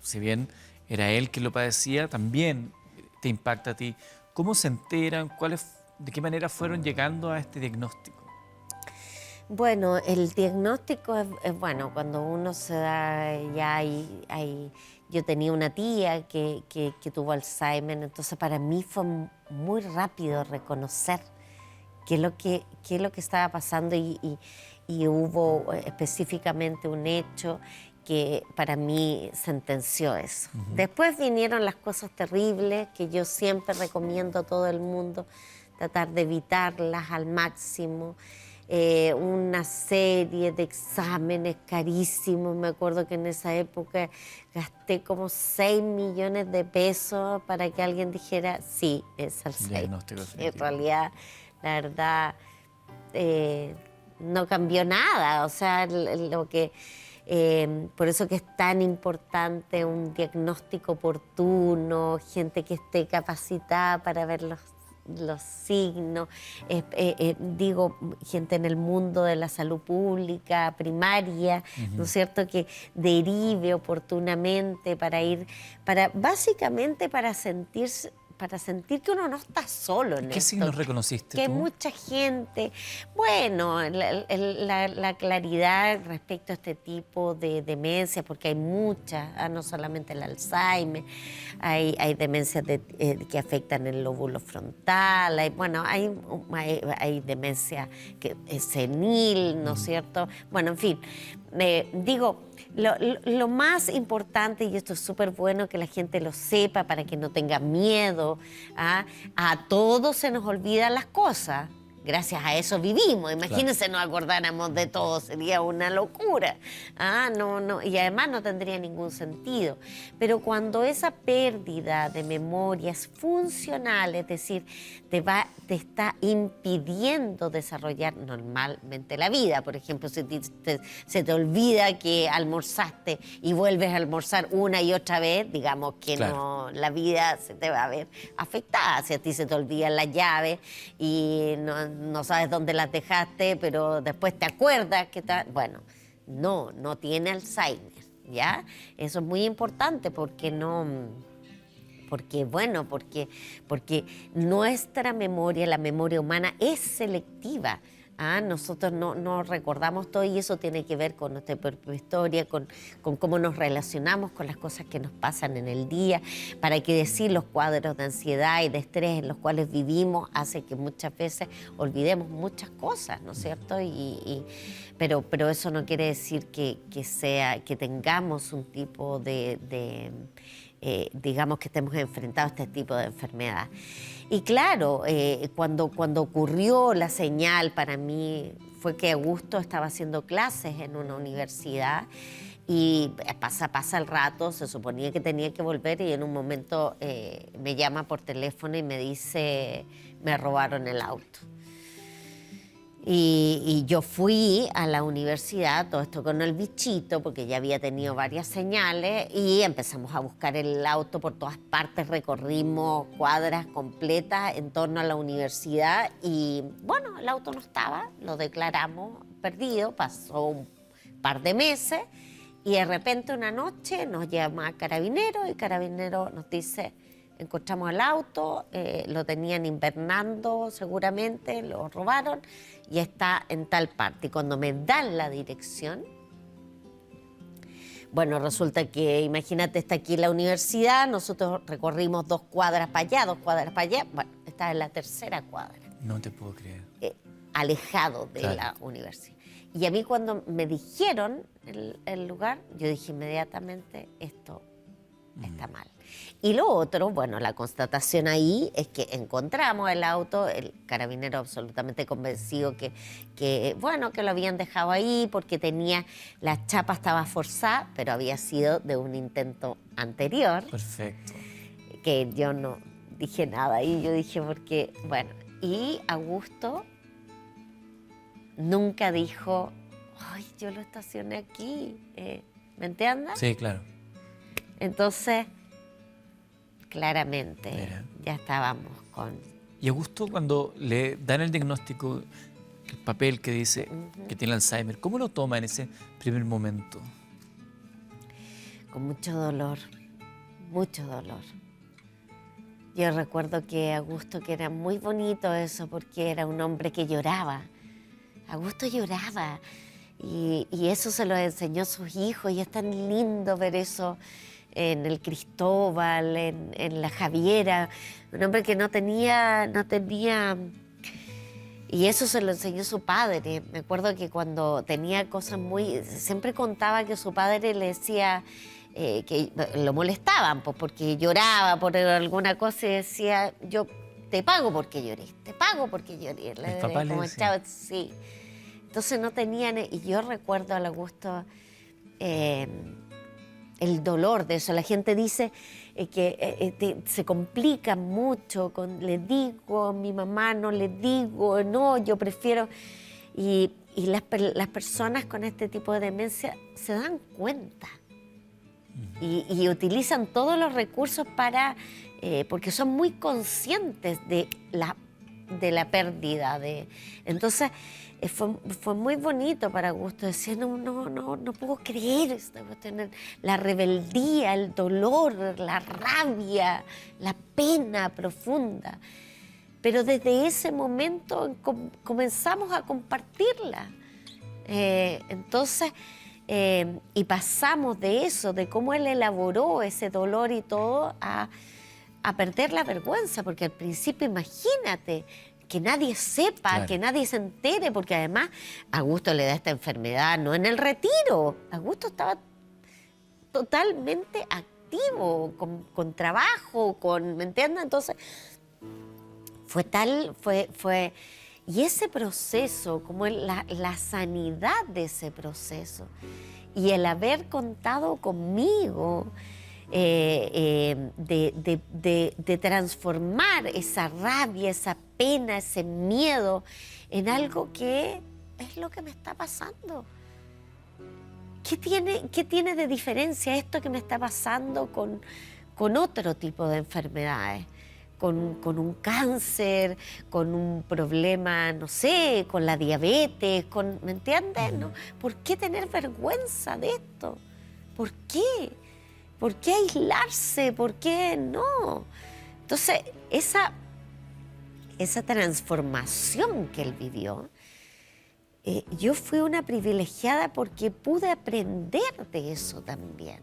si bien era él quien lo padecía, también te impacta a ti. ¿Cómo se enteran? ¿De qué manera fueron llegando a este diagnóstico? Bueno, el diagnóstico es bueno, cuando uno se da, ya yo tenía una tía que tuvo Alzheimer, entonces para mí fue muy rápido reconocer qué es lo que estaba pasando y hubo específicamente un hecho que para mí sentenció eso. Después vinieron las cosas terribles que yo siempre recomiendo a todo el mundo tratar de evitarlas al máximo. Una serie de exámenes carísimos. Me acuerdo que en esa época gasté como 6 millones de pesos para que alguien dijera, sí, es Alzheimer. Diagnóstico En definitivo. realidad, la verdad, no cambió nada. O sea, por eso que es tan importante un diagnóstico oportuno, gente que esté capacitada para ver los signos, digo, gente en el mundo de la salud pública, primaria, ¿no es cierto?, que derive oportunamente básicamente para sentir que uno no está solo en ¿Qué esto, signos reconociste que hay tú? mucha gente. Bueno, la claridad respecto a este tipo de demencia, porque hay muchas, no solamente el Alzheimer, hay demencias que afectan el lóbulo frontal, hay demencia que es senil, ¿no es cierto? Bueno, en fin, digo, lo más importante, y esto es súper bueno que la gente lo sepa para que no tenga miedo, a todos se nos olvidan las cosas. Gracias a eso vivimos. Imagínense, nos acordáramos de todo, sería una locura. No, y además no tendría ningún sentido. Pero cuando esa pérdida de memoria es funcional, es decir, te está impidiendo desarrollar normalmente la vida. Por ejemplo, si se te olvida que almorzaste y vuelves a almorzar una y otra vez, digamos que Claro. no, la vida se te va a ver afectada. Si a ti se te olvidan las llaves y no sabes dónde las dejaste, pero después te acuerdas que bueno, no tiene Alzheimer, ¿ya? Eso es muy importante porque nuestra memoria, la memoria humana, es selectiva. Nosotros no recordamos todo y eso tiene que ver con nuestra propia historia, con cómo nos relacionamos con las cosas que nos pasan en el día. Para qué decir, los cuadros de ansiedad y de estrés en los cuales vivimos hace que muchas veces olvidemos muchas cosas, ¿no es cierto? Pero eso no quiere decir que tengamos un tipo digamos que estemos enfrentados a este tipo de enfermedad. Y claro, cuando ocurrió la señal para mí fue que Augusto estaba haciendo clases en una universidad y pasa el rato, se suponía que tenía que volver y en un momento me llama por teléfono y me dice, me robaron el auto. Y yo fui a la universidad, todo esto con el bichito, porque ya había tenido varias señales, y empezamos a buscar el auto por todas partes, recorrimos cuadras completas en torno a la universidad, y bueno, el auto no estaba, lo declaramos perdido, pasó un par de meses, y de repente una noche nos llama Carabineros, y Carabineros nos dice, encontramos el auto, lo tenían invernando seguramente, lo robaron y está en tal parte. Y cuando me dan la dirección, bueno, resulta que, imagínate, está aquí la universidad, nosotros recorrimos 2 cuadras para allá, 2 cuadras para allá, bueno, está en la tercera cuadra, No te puedo creer. alejado de Claro. la universidad. Y a mí cuando me dijeron el lugar, yo dije inmediatamente, esto está mal. Y lo otro, bueno, la constatación ahí es que encontramos el auto, el carabinero absolutamente convencido que lo habían dejado ahí porque la chapa estaba forzada, pero había sido de un intento anterior, Perfecto. que yo no dije nada ahí, yo dije porque, bueno, y Augusto nunca dijo, ay, yo lo estacioné aquí, ¿me entiendes? Sí, claro. Entonces, claramente Mira. ya estábamos con... Y Augusto, cuando le dan el diagnóstico, el papel que dice que tiene Alzheimer, ¿cómo lo toma en ese primer momento? con mucho dolor, mucho dolor. Yo recuerdo que Augusto, que era muy bonito eso, porque era un hombre que lloraba. Augusto lloraba y eso se lo enseñó a sus hijos y es tan lindo ver eso en el Cristóbal, en la Javiera, un hombre que no tenía, y eso se lo enseñó su padre. Me acuerdo que cuando tenía cosas siempre contaba que su padre le decía que lo molestaban pues, porque lloraba por alguna cosa y decía, yo te pago porque lloré, te pago porque lloré. El papá le decía. Sí. Entonces no tenían, y yo recuerdo al Augusto el dolor de eso. La gente dice que se complica mucho, le digo a mi mamá, no le digo, no, yo prefiero. Y las personas con este tipo de demencia se dan cuenta y utilizan todos los recursos porque son muy conscientes de la pérdida. Entonces, fue muy bonito para Augusto decir, no puedo creer esto, tener la rebeldía, el dolor, la rabia, la pena profunda. Pero desde ese momento comenzamos a compartirla. Y pasamos de eso, de cómo él elaboró ese dolor y todo, a perder la vergüenza, porque al principio, imagínate, que nadie sepa, Claro. que nadie se entere, porque además a Augusto le da esta enfermedad, no en el retiro. Augusto estaba totalmente activo, con trabajo, ¿me entiendes? Entonces, y ese proceso, como la sanidad de ese proceso, y el haber contado conmigo, de transformar esa rabia, esa pena, ese miedo en algo que es lo que me está pasando. ¿Qué tiene de diferencia esto que me está pasando con otro tipo de enfermedades? Con un cáncer, con un problema, no sé, con la diabetes, ¿me entiendes? ¿No? ¿Por qué tener vergüenza de esto? ¿Por qué? ¿Por qué aislarse? ¿Por qué no? Entonces, esa transformación que él vivió, yo fui una privilegiada porque pude aprender de eso también.